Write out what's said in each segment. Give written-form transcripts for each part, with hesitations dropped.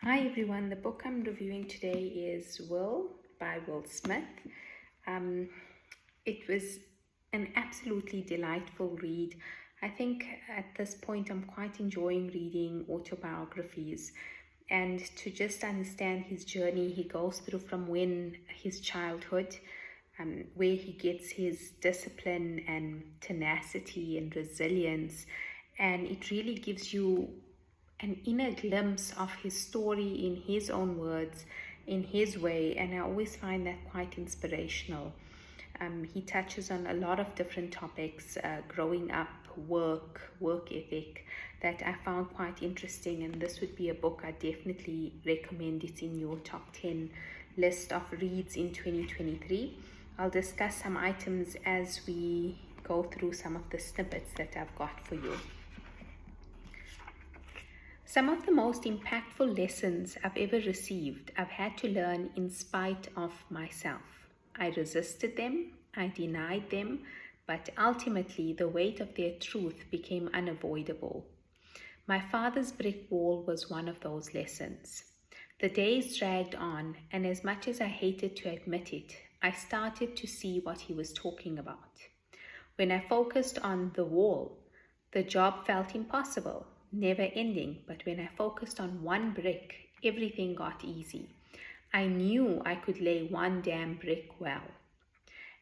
Hi everyone, the book I'm reviewing today is Will by Will Smith. Um, it was an absolutely delightful read. I think at this point I'm quite enjoying reading autobiographies and to just understand his journey he goes through from his childhood, where he gets his discipline and tenacity and resilience, and it really gives you an inner glimpse of his story in his own words, in his way, and I always find that quite inspirational. He touches on a lot of different topics, growing up, work ethic, that I found quite interesting, and this would be a book I definitely recommend. It's in your top 10 list of reads in 2023. I'll discuss some items as we go through some of the snippets that I've got for you. Some of the most impactful lessons I've ever received, I've had to learn in spite of myself. I resisted them, I denied them, but ultimately the weight of their truth became unavoidable. My father's brick wall was one of those lessons. The days dragged on, and as much as I hated to admit it, I started to see what he was talking about. When I focused on the wall, the job felt impossible, never ending, but when I focused on one brick, everything got easy. I knew I could lay one damn brick well.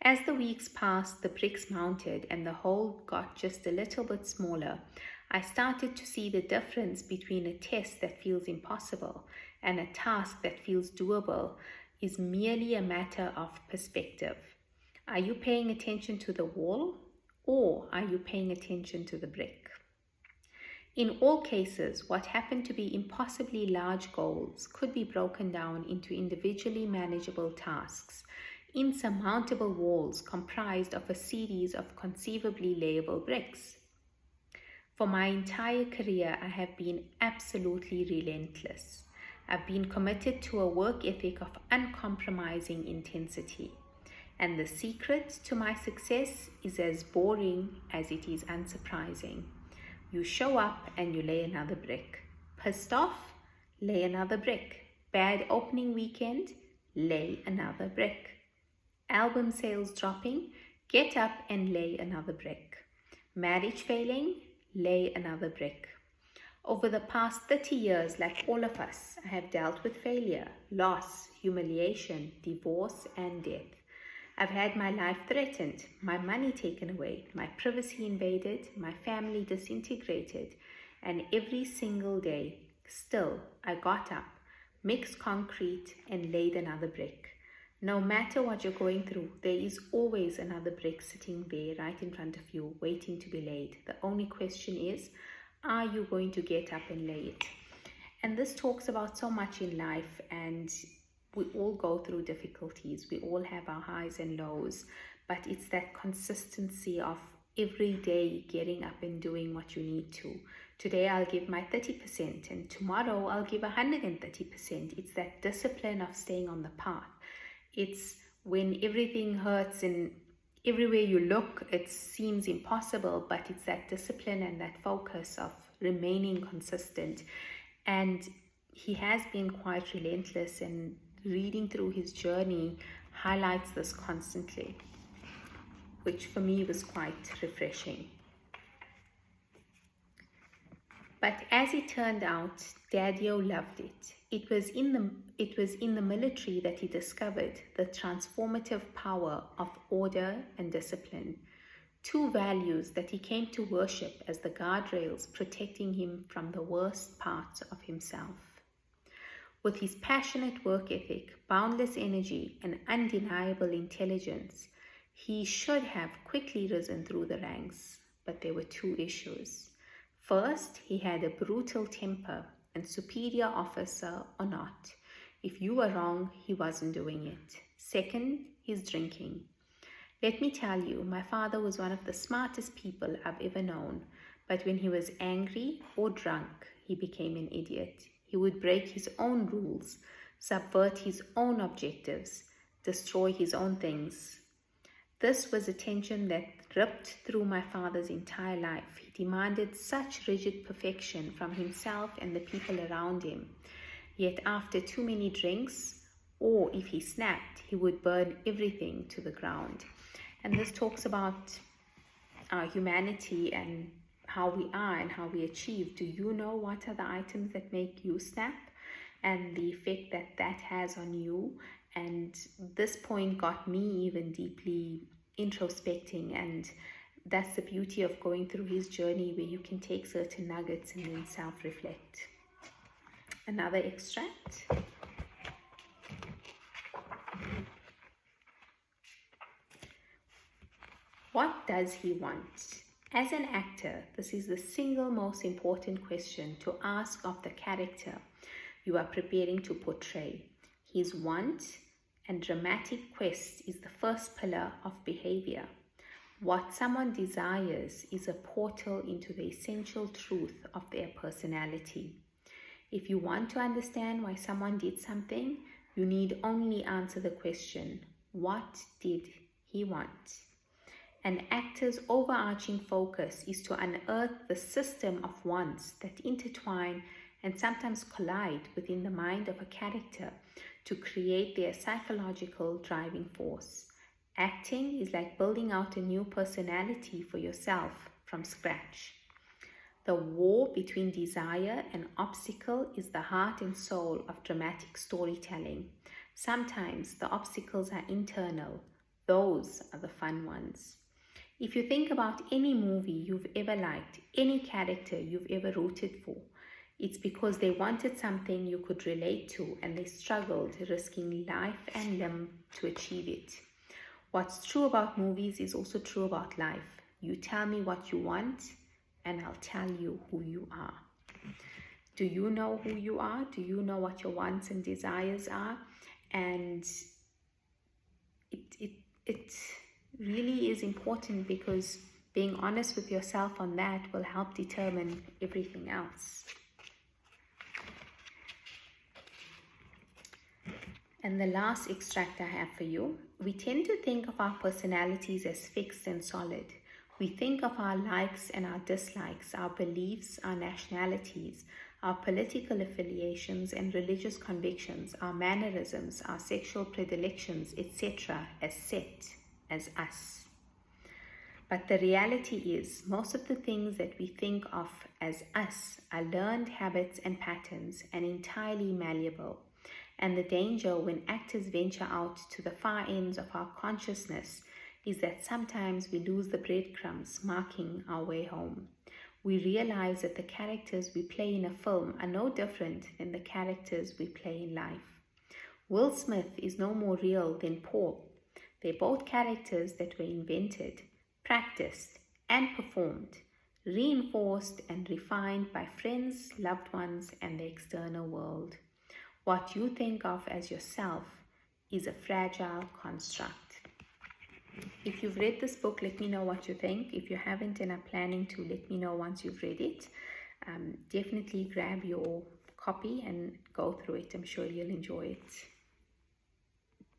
As the weeks passed, the bricks mounted and the hole got just a little bit smaller. I started to see the difference between a test that feels impossible and a task that feels doable is merely a matter of perspective. Are you paying attention to the wall, or are you paying attention to the brick? In all cases, what happened to be impossibly large goals could be broken down into individually manageable tasks, insurmountable walls comprised of a series of conceivably layable bricks. For my entire career, I have been absolutely relentless. I've been committed to a work ethic of uncompromising intensity. And the secret to my success is as boring as it is unsurprising. You show up and you lay another brick. Pissed off? Lay another brick. Bad opening weekend? Lay another brick. Album sales dropping? Get up and lay another brick. Marriage failing? Lay another brick. Over the past 30 years, like all of us, I have dealt with failure, loss, humiliation, divorce, and death. I've had my life threatened, my money taken away, my privacy invaded, my family disintegrated, and every single day, still, I got up, mixed concrete, and laid another brick. No matter what you're going through, there is always another brick sitting there right in front of you, waiting to be laid. The only question is, are you going to get up and lay it? And this talks about so much in life, and we all go through difficulties. We all have our highs and lows, but it's that consistency of every day getting up and doing what you need to. Today I'll give my 30%, and tomorrow I'll give 130%. It's that discipline of staying on the path. It's when everything hurts and everywhere you look, it seems impossible, but it's that discipline and that focus of remaining consistent. And he has been quite relentless, and reading through his journey highlights this constantly, which for me was quite refreshing. But as it turned out, Daddy-O loved it. It was in the military that he discovered the transformative power of order and discipline, two values that he came to worship as the guardrails protecting him from the worst parts of himself. With his passionate work ethic, boundless energy, and undeniable intelligence, he should have quickly risen through the ranks, but there were two issues. First, he had a brutal temper, and superior officer or not, if you were wrong, he wasn't doing it. Second, his drinking. Let me tell you, my father was one of the smartest people I've ever known, but when he was angry or drunk, he became an idiot. He would break his own rules, subvert his own objectives, destroy his own things. This was a tension that ripped through my father's entire life. He demanded such rigid perfection from himself and the people around him. Yet after too many drinks, or if he snapped, he would burn everything to the ground. And this talks about our humanity and how we are and how we achieve. Do you know what are the items that make you snap and the effect that that has on you? And this point got me even deeply introspecting, and that's the beauty of going through his journey, where you can take certain nuggets and then self-reflect. Another extract. What does he want? As an actor, this is the single most important question to ask of the character you are preparing to portray. His want and dramatic quest is the first pillar of behavior. What someone desires is a portal into the essential truth of their personality. If you want to understand why someone did something, you need only answer the question, what did he want? An actor's overarching focus is to unearth the system of wants that intertwine and sometimes collide within the mind of a character to create their psychological driving force. Acting is like building out a new personality for yourself from scratch. The war between desire and obstacle is the heart and soul of dramatic storytelling. Sometimes the obstacles are internal. Those are the fun ones. If you think about any movie you've ever liked, any character you've ever rooted for, it's because they wanted something you could relate to and they struggled, risking life and limb to achieve it. What's true about movies is also true about life. You tell me what you want, and I'll tell you who you are. Do you know who you are? Do you know what your wants and desires are? And it really is important, because being honest with yourself on that will help determine everything else. And the last extract I have for you. We tend to think of our personalities as fixed and solid. We think of our likes and our dislikes, our beliefs, our nationalities, our political affiliations and religious convictions, our mannerisms, our sexual predilections, etc. as set, as us. But the reality is, most of the things that we think of as us are learned habits and patterns and entirely malleable. And the danger when actors venture out to the far ends of our consciousness is that sometimes we lose the breadcrumbs marking our way home. We realize that the characters we play in a film are no different than the characters we play in life. Will Smith is no more real than Paul. They're both characters that were invented, practiced, and performed, reinforced and refined by friends, loved ones, and the external world. What you think of as yourself is a fragile construct. If you've read this book, let me know what you think. If you haven't and are planning to, let me know once you've read it. Definitely grab your copy and go through it. I'm sure you'll enjoy it.